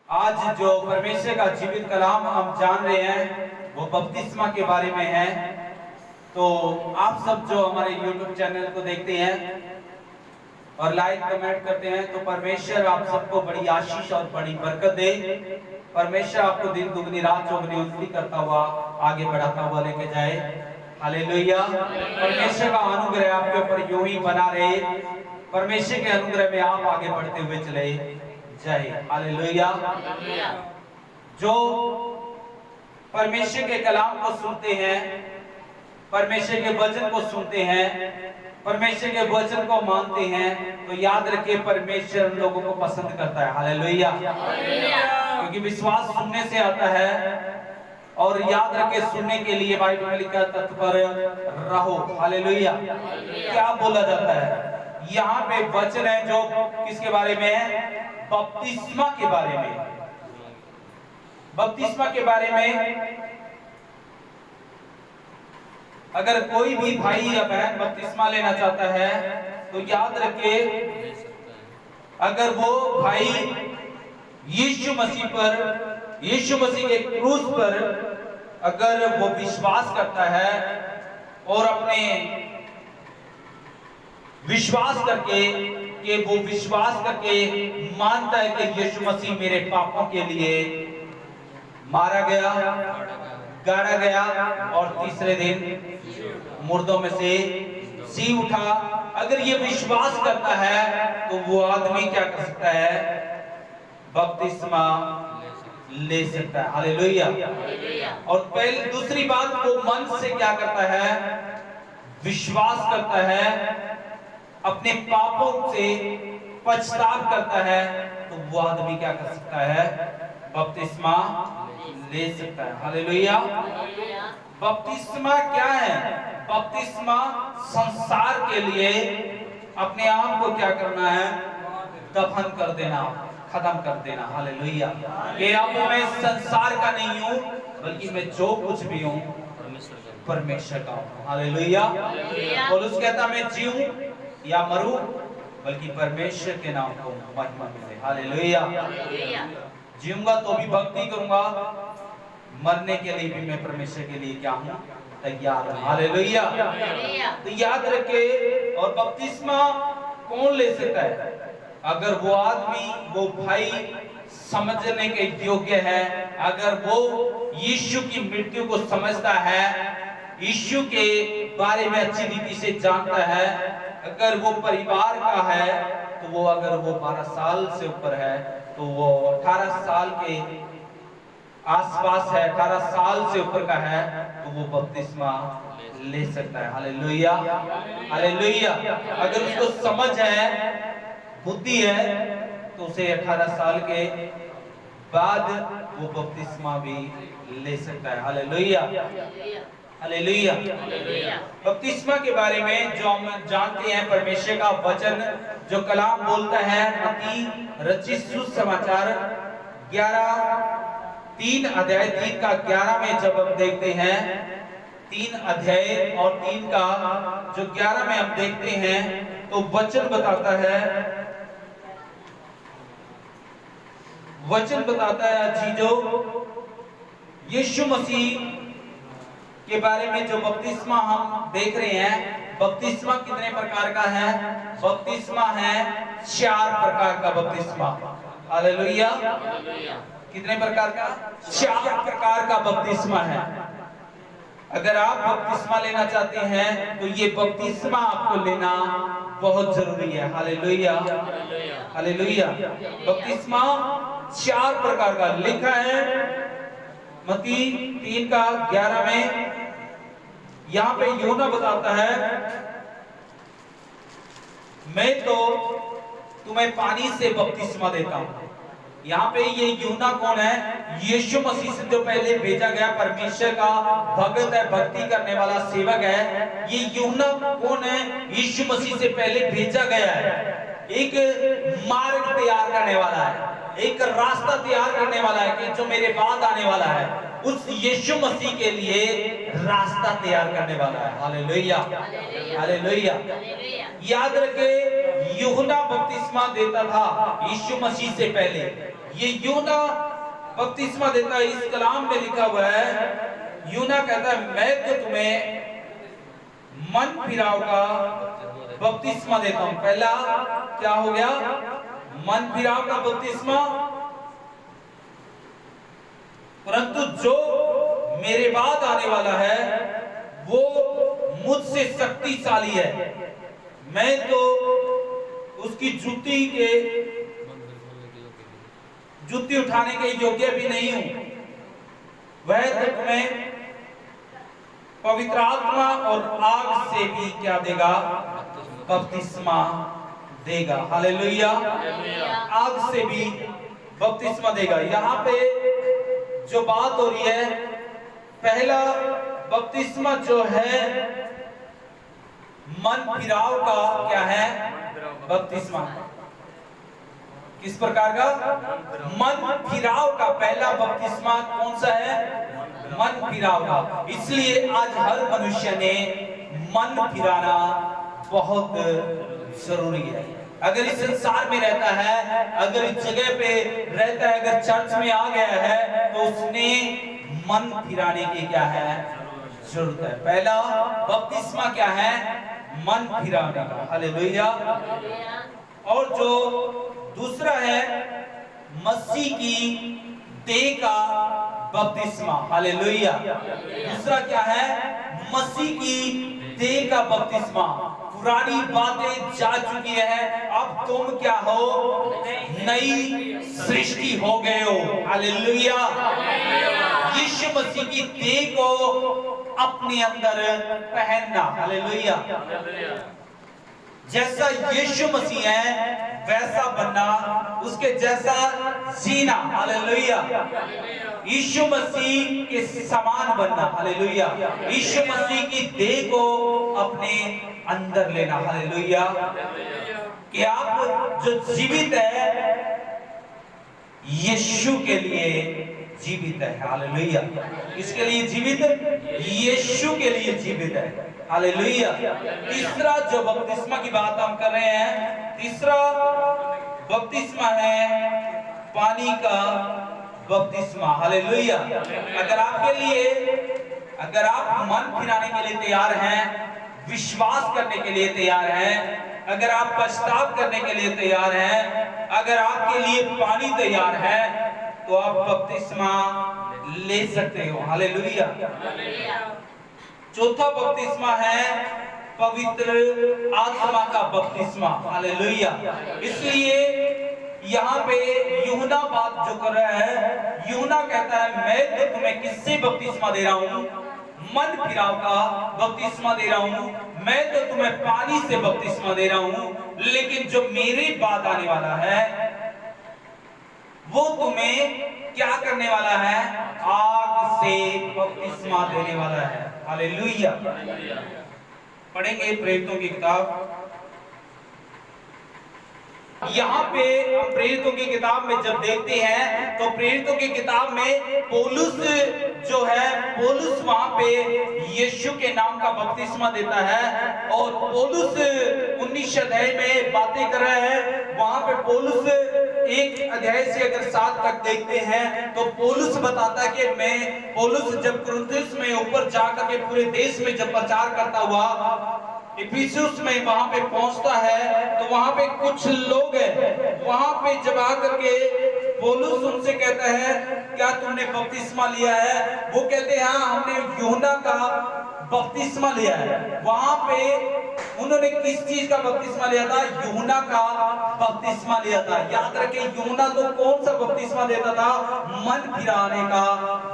आज जो परमेश्वर का जीवित कलाम हम जान रहे हैं वो बपतिस्मा के बारे में है। तो आप सब जो हमारे YouTube चैनल को देखते हैं और लाइक कमेंट करते हैं तो परमेश्वर आप सबको बड़ी आशीष और बड़ी बरकत दे। परमेश्वर आपको दिन दुगनी रात चौगनी उन्नति करता हुआ आगे बढ़ाता हुआ लेके जाए। हालेलुया। परमेश्वर का अनुग्रह आपके ऊपर यूं ही बना रहे। परमेश्वर के अनुग्रह में आप आगे बढ़ते हुए चले जाए। हालेलुया। जो परमेश्वर के कलाम को सुनते हैं, परमेश्वर के वचन को सुनते हैं, परमेश्वर के वचन को मानते हैं, तो याद रखिए परमेश्वर उन लोगों को पसंद करता है। हालेलुया। क्योंकि विश्वास सुनने से आता है और याद रखे सुनने के लिए बाइबल में लिखा तत्पर रहो। हालेलुया। क्या बोला जाता है यहाँ पे? वचन है जो किसके बारे में है? बपतिस्मा के बारे में। बपतिस्मा के बारे में अगर कोई भी भाई या बहन बपतिस्मा लेना चाहता है तो याद रखिए, अगर वो भाई यीशु मसीह पर, यीशु मसीह के क्रूस पर अगर वो विश्वास करता है और अपने विश्वास करके कि वो विश्वास करके मानता है कि यीशु मसीह मेरे पापों के लिए मारा गया, गाड़ा गया और तीसरे दिन मुर्दों में से जी उठा, अगर ये विश्वास करता है तो वो आदमी क्या कर सकता है? बपतिस्मा ले सकता है। हालेलुया। और पहले दूसरी बात, वो मन से क्या करता है? विश्वास करता है, अपने पापों से पछतावा करता है, तो वो आदमी क्या कर सकता है? बपतिस्मा ले सकता है। हालेलुया। बपतिस्मा क्या है? बपतिस्मा संसार के लिए अपने आप को क्या करना है? दफन कर देना, खत्म कर देना। हालेलुया। कि अब मैं संसार का नहीं हूं बल्कि मैं जो कुछ भी हूं परमेश्वर का हूं। हालेलुया। पौलुस कहता मैं जीऊं या मरूं बल्कि परमेश्वर के नाम को महिमा मिले। हालेलुया। जीऊंगा तो भी भक्ति करूंगा, मरने के लिए भी मैं परमेश्वर के लिए क्या हूं? तैयार हूं। हालेलुया। तो याद रखे, और बपतिस्मा कौन ले सकता है? अगर वो आदमी, वो भाई समझने के योग्य है, अगर वो यीशु की मृत्यु को समझता है, यीशु के बारे में अच्छी रीति से जानता है, अगर वो परिवार का है, तो वो अगर वो 12 साल से ऊपर है तो वो 18 साल के आसपास है, 18 साल से ऊपर का है, तो वो बपतिस्मा ले सकता है। हालेलुया। हालेलुया। अगर उसको समझ है, बुद्धि है, तो उसे 18 साल के बाद वो बपतिस्मा भी ले सकता है। हालेलुया। हालेलुया। बपतिस्मा के बारे में जो हम जानते हैं, परमेश्वर का वचन जो कलाम बोलता है, मत्ती रचित सुसमाचार 3 अध्याय 3 का 11 में जब हम देखते हैं, 3 अध्याय और 3 का जो 11 में हम देखते हैं, तो वचन बताता है, वचन बताता है चीजों यीशु मसीह के बारे में। जो बपतिस्मा हम देख रहे हैं, बपतिस्मा कितने प्रकार का है? बपतिस्मा है 4 प्रकार का बपतिस्मा। हालेलुया। कितने प्रकार का? 4 प्रकार का बपतिस्मा है। अगर आप बपतिस्मा लेना चाहते हैं तो ये बपतिस्मा आपको लेना बहुत जरूरी है। हालेलुया। हालेलुया। बपतिस्मा 4 प्रकार का लिखा है मत्ती 3 का 11 में। यहाँ पे यूहन्ना बताता है, मैं तो तुम्हें पानी से बपतिस्मा देता हूं। यहाँ पे ये यूहन्ना कौन है? यीशु मसीह से जो पहले भेजा गया परमेश्वर का भगत है, भक्ति करने वाला सेवक है। ये यूहन्ना कौन है? यीशु मसीह से पहले भेजा गया है, एक मार्ग तैयार करने वाला है, एक रास्ता तैयार करने वाला है कि जो मेरे बाद आने वाला है उस यीशु मसीह के लिए रास्ता तैयार करने वाला है। हालेलुया। हालेलुया। याद रखे, यूहन्ना बपतिस्मा देता था यीशु मसीह से पहले। ये यूना बपतिस्मा देता है। इस कलाम में लिखा हुआ है, यूना कहता है मैं तो तुम्हें मन फिराव का बपतिस्मा देता हूं। पहला क्या हो गया? मन फिराव का बपतिस्मा। परंतु जो मेरे बाद आने वाला है वो मुझसे शक्तिशाली है, मैं तो उसकी जूती उठाने के योग्य भी नहीं हूं। वह तो तुम्हें पवित्र आत्मा और आग से भी क्या देगा? बपतिस्मा देगा। हालेलुया। आग से भी बपतिस्मा देगा। यहाँ पे जो बात हो रही है, पहला बपतिस्मा जो है मन फिराव का क्या है? बपतिस्मा। किस प्रकार का? मन फिराव का पहला बपतिस्मा कौन सा है? मन फिराव का। इसलिए आज हर मनुष्य ने मन फिराना बहुत जरूरी है। अगर इस संसार में रहता है, अगर इस जगह पे रहता है, अगर चर्च में आ गया है, तो उसने मन फिराने की क्या है? जरूरत है। पहला बपतिस्मा क्या है? मन फिराने का। हालेलुया। और जो दूसरा है मसीह की देह का बपतिस्मा। हालेलुया। दूसरा क्या है? मसीह की देह का बपतिस्मा। पुरानी बातें जा चुकी है, अब तुम क्या हो? नई सृष्टि हो गए हो। हालेलुया। यीशु मसीह की देह को अपने अंदर पहनना। हालेलुया। जैसा यीशु मसीह है वैसा बनना, उसके जैसा जीना। हालेलुया। यीशु मसीह के समान बनना। हालेलुया। यीशु मसीह की देह को अपने अंदर लेना। हालेलुया। कि आप जो जीवित है यीशु के लिए जीवित है। हालेलुया। इसके लिए जीवित? यीशु के लिए जीवित है। हालेलुया। तीसरा जो बपतिस्मा की बात हम कर रहे हैं, तीसरा बपतिस्मा है पानी का बपतिस्मा। हालेलुया। अगर आप मन फिराने के लिए तैयार हैं, विश्वास करने के लिए तैयार हैं, अगर आप पश्चाताप करने के लिए तैयार हैं, अगर आपके लिए पानी तैयार है, तो आप बपतिस्मा ले सकते हो। हालेलुया। चौथा बपतिस्मा है पवित्र आत्मा का बपतिस्मा। हालेलुया। इसलिए यहाँ पे यूहन्ना बात जो कर रहा है, यूहन्ना कहता है मैं तो तुम्हें किससे बपतिस्मा दे रहा हूँ? मन फिराव का बपतिस्मा दे रहा हूँ। मैं तो तुम्हें पानी से बपतिस्मा दे रहा हूँ, लेकिन जो मेरे बाद आने वाला है वो तुम्हें क्या करने वाला है? आग से बपतिस्मा देने वाला है। हालेलुया। पढ़ेंगे प्रेरितों की किताब। यहाँ पे हम प्रेरितों की किताब में जब देखते हैं तो प्रेरितों की किताब में पौलुस जो है, पौलुस वहां पे यीशु के नाम का बपतिस्मा देता है। और पौलुस 19 अध्याय में बातें कर रहा है। वहां पे पौलुस 1 अध्याय से अगर 7 तक देखते हैं तो पौलुस बताता है कि पौलुस जब कुरिन्थुस में ऊपर जाकर के पूरे देश में जब प्रचार करता हुआ इफिसुस में वहां पे पहुंचता है, तो वहां पे कुछ लोग हैं, वहां पे जब आकर के पौलुस उनसे कहता है क्या तुमने बपतिस्मा लिया है? वो कहते हैं हाँ हमने यूहन्ना का बपतिस्मा लिया है। वहां पे उन्होंने किस चीज का बपतिस्मा लिया था? यूहन्ना का बपतिस्मा लिया था। याद रखें, यूहन्ना तो कौन सा बपतिस्मा देता था? मन फिराने का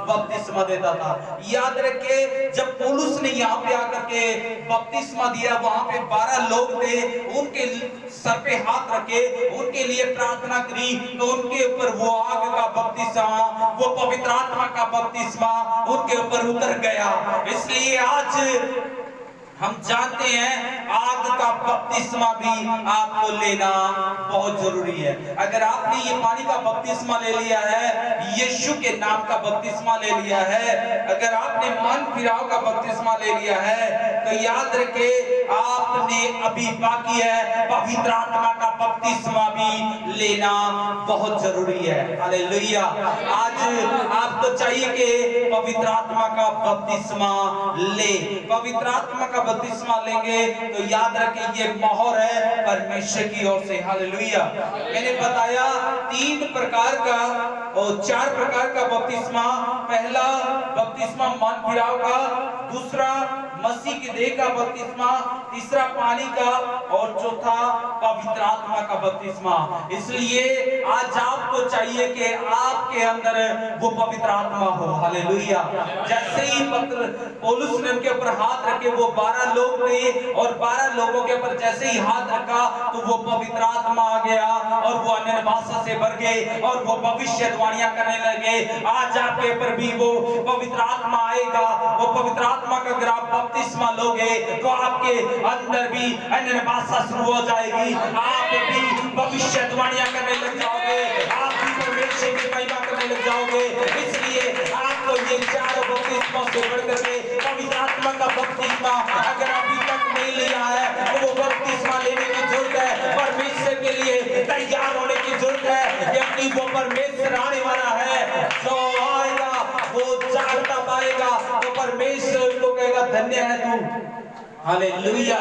बपतिस्मा देता था। याद रखें, जब पौलुस ने यहाँ पे आकर के बपतिस्मा दिया, वहां पे 12 लोग थे, उनके सर पे हाथ रखे, उनके लिए प्रार्थना करी, तो उनके ऊपर वो आग का बपतिस्मा, वो पवित्र आत्मा का बपतिस्मा उनके ऊपर उतर गया। इसलिए आज हम जानते हैं आग का बपतिस्मा भी आपको लेना बहुत जरूरी है। अगर आपने ये पानी का बपतिस्मा ले लिया है, यीशु के नाम का बपतिस्मा ले लिया है, अगर आपने मन फिराव का बपतिस्मा ले लिया है, तो याद रखे आपने अभी बाकी है पवित्र आत्मा का बपतिस्मा भी लेना बहुत जरूरी है। हालेलुया। आज आपको चाहिए कि पवित्र आत्मा का बपतिस्मा ले। पवित्र आत्मा का बपतिस्मा लेंगे तो याद रखें ये मोहर है परमेश्वर की ओर से। हालेलुया। मैंने बताया 3 प्रकार का और 4 प्रकार का बपतिस्मा। पहला बपतिस्मा मन फिराव का, दूसरा मसीह की देह का बपतिस्मा, तीसरा पानी का और चौथा पवित्र आत्मा का बपतिस्मा। इसलिए आज आपको चाहिए कि आपके अंदर वो पवित्र आत्मा हो। हालेलुया। जैसे ही पत्र पौलुस ने उनके ऊपर हाथ रखे, वो 12 लोग थे और 12 लोगों के ऊपर जैसे ही हाथ रखा तो वो पवित्र आत्मा आ गया और वो अन्य भाषा से भर गए और वो भविष्यवाणियां करने लगे। आज आपके ऊपर भी वो पवित्र आत्मा आएगा। वो पवित्र आत्मा का अगर आप बपतिस्मा लोगे तो आपके अंदर भी अन्य भाषा शुरू हो जाएगी। आप भी भविष्यवाणियां करने लग जाओगे, आप भी परमेश्वर की महिमा करने लग जाओगे। इसलिए आपको ये 4 बपतिस्मा से बढ़कर के पवित्र आत्मा का बपतिस्मा अगर अभी तक नहीं लिया है तो वो बपतिस्मा लेने की जरूरत है। परमेश्वर के लिए तैयार होने की जरूरत है, क्योंकि वो परमेश्वर आने वाला है। जो आएगा वो जानता पाएगा तो परमेश्वर को कहेगा धन्य है तू। हालेलुया।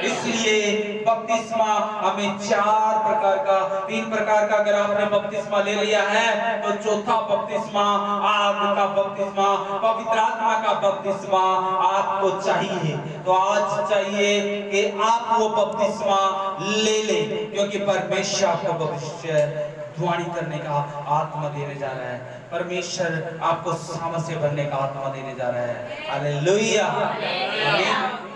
इसलिए बपतिस्मा हमें 4 प्रकार का, 3 प्रकार का अगर आपने बपतिस्मा ले लिया है तो चौथा बपतिस्मा, आग का बपतिस्मा, पवित्र आत्मा का बपतिस्मा आपको चाहिए। तो आज चाहिए कि आप वो बपतिस्मा ले लें, क्योंकि परमेश्वर आपको भविष्यवाणी करने का आत्मा देने जा रहा है। परमेश्वर आपको सामर्थ से भरने का आत्मा देने जा रहा है। हालेलुया। आमीन।